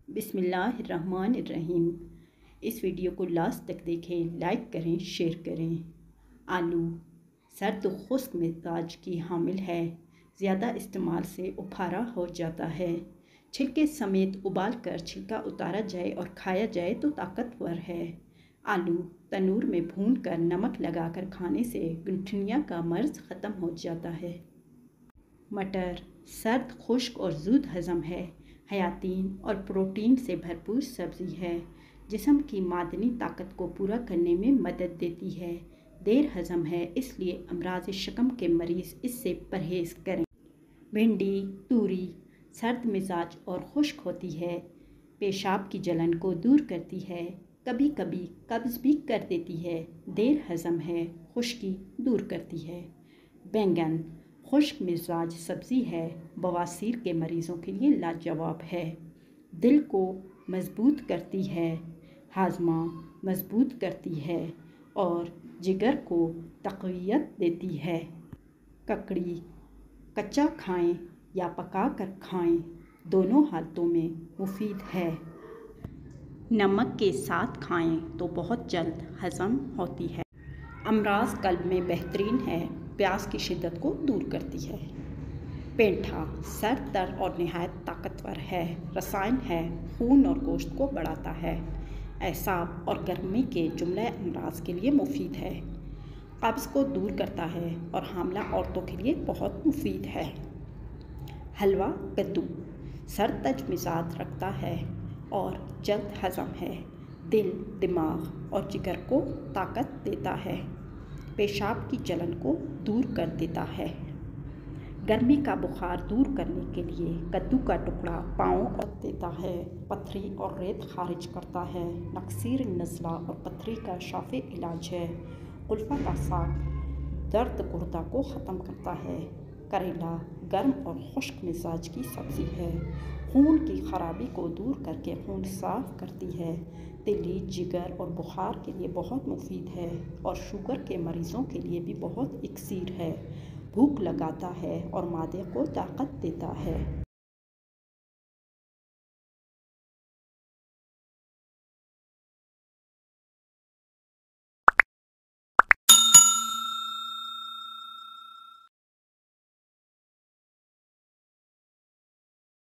बिस्मिल्लाहिर्रहमानिर्रहीम। इस वीडियो को लास्ट तक देखें, लाइक करें, शेयर करें। आलू सर्द खुश्क मिजाज की हामिल है। ज़्यादा इस्तेमाल से उफारा हो जाता है। छिलके समेत उबाल कर छिलका उतारा जाए और खाया जाए तो ताकतवर है। आलू तनूर में भून कर नमक लगाकर खाने से गुठनिया का मर्ज ख़त्म हो जाता है। मटर सर्द खुश्क और ज़ूद हज़म है। हयातीन और प्रोटीन से भरपूर सब्ज़ी है। जिस्म की मादनी ताकत को पूरा करने में मदद देती है। देर हज़म है, इसलिए अमराज शकम के मरीज़ इससे परहेज़ करें। भिंडी तूरी सर्द मिजाज और खुश्क होती है। पेशाब की जलन को दूर करती है। कभी कभी कब्ज़ भी कर देती है। देर हज़म है, खुश्की दूर करती है। बैंगन खुश्क मिजाज सब्ज़ी है। बवासीर के मरीज़ों के लिए लाजवाब है। दिल को मजबूत करती है, हाजमा मजबूत करती है और जिगर को तक़वियत देती है। ककड़ी कच्चा खाएं या पका कर खाएं, दोनों हालतों में मुफीद है। नमक के साथ खाएं तो बहुत जल्द हज़म होती है। अमराज कल्ब में बेहतरीन है, प्यास की शिद्दत को दूर करती है। पेंठा सर दर्द और नहायत ताकतवर है। रसायन है, खून और गोश्त को बढ़ाता है। एसाब और गर्मी के जुमले अमराज के लिए मुफीद है। कब्ज़ को दूर करता है और हामला औरतों के लिए बहुत मुफीद है। हलवा कद्दू सरतज मिजाज रखता है और जल्द हज़म है। दिल, दिमाग और जिगर को ताकत देता है। पेशाब की जलन को दूर कर देता है। गर्मी का बुखार दूर करने के लिए कद्दू का टुकड़ा पाँव रख देता है। पथरी और रेत खारिज करता है। नक्सीर नज़ला और पथरी का शाफी इलाज है। कुल्फ़ा का साग दर्द गुर्दा को ख़त्म करता है। करेला गर्म और खुश्क मिजाज की सब्ज़ी है। खून की खराबी को दूर करके खून साफ करती है। तिली जिगर और बुखार के लिए बहुत मुफीद है और शुगर के मरीज़ों के लिए भी बहुत इक्सीर है। भूख लगाता है और मादे को ताकत देता है।